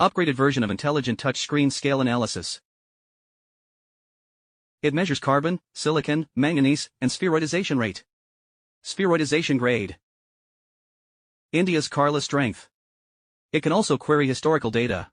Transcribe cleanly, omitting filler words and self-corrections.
Upgraded version of intelligent touchscreen scale analysis. It measures carbon, silicon, manganese, and spheroidization rate. Spheroidization grade. India's Carla strength. It can also query historical data.